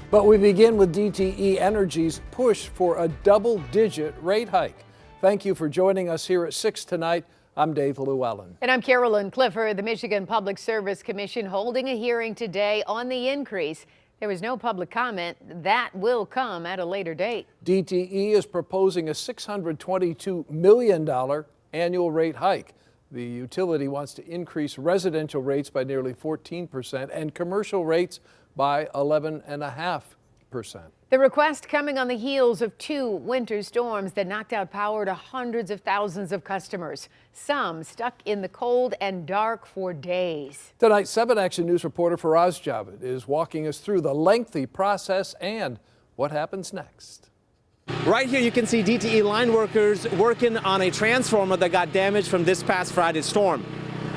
But we begin with DTE Energy's push for a double-digit rate hike. Thank you for joining us here at 6 tonight. I'm Dave Llewellyn. And I'm Carolyn Clifford. The Michigan Public Service Commission holding a hearing today on the increase. There was no public comment. That will come at a later date. DTE is proposing a $622 million annual rate hike. The utility wants to increase residential rates by nearly 14% and commercial rates by 11.5%. The request coming on the heels of 2 winter storms that knocked out power to hundreds of thousands of customers, some stuck in the cold and dark for days. Tonight, 7 Action News reporter Faraz Javed is walking us through the lengthy process and what happens next. Right here you can see DTE line workers working on a transformer that got damaged from this past Friday's storm.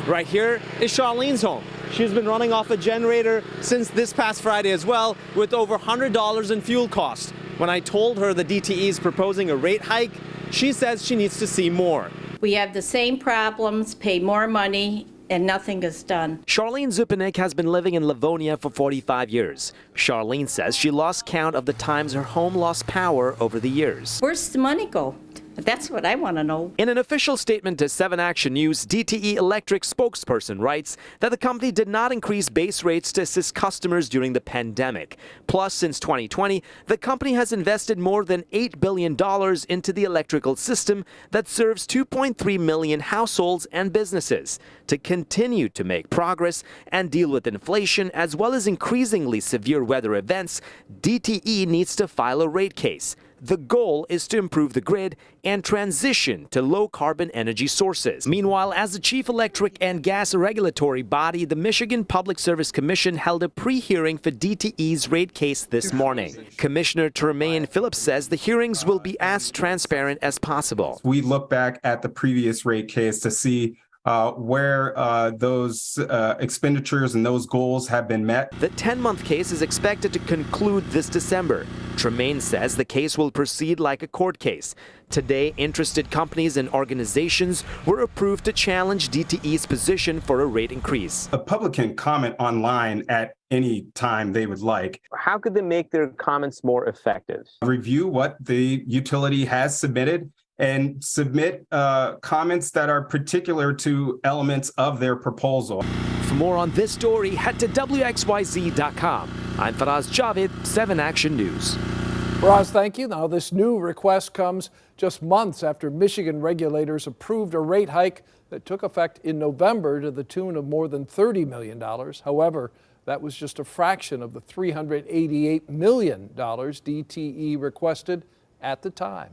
Right here is Charlene's home. She's been running off a generator since this past Friday as well, with over $100 in fuel costs. When I told her the DTE is proposing a rate hike, she says she needs to see more. We have the same problems, pay more money, and nothing is done. Charlene Zupanik has been living in Livonia for 45 years. Charlene says she lost count of the times her home lost power over the years. Where's the money go? That's what I want to know. In an official statement to 7 Action News, DTE Electric spokesperson writes that the company did not increase base rates to assist customers during the pandemic. Plus, since 2020, the company has invested more than $8 billion into the electrical system that serves 2.3 million households and businesses. To continue to make progress and deal with inflation as well as increasingly severe weather events, DTE needs to file a rate case. The goal is to improve the grid and transition to low-carbon energy sources. Meanwhile, as the chief electric and gas regulatory body, the Michigan Public Service Commission held a pre-hearing for DTE's rate case this morning. Commissioner Tremaine Phillips says the hearings will be as transparent as possible. We look back at the previous rate case to see where those expenditures and those goals have been met. The 10-month case is expected to conclude this December. Tremaine says the case will proceed like a court case. Today, interested companies and organizations were approved to challenge DTE's position for a rate increase. The public can comment online at any time they would like. How could they make their comments more effective? Review what the utility has submitted and submit comments that are particular to elements of their proposal. For more on this story, head to WXYZ.com. I'm Faraz Javed, 7 Action News. Faraz, thank you. Now, this new request comes just months after Michigan regulators approved a rate hike that took effect in November to the tune of more than $30 million. However, that was just a fraction of the $388 million DTE requested at the time.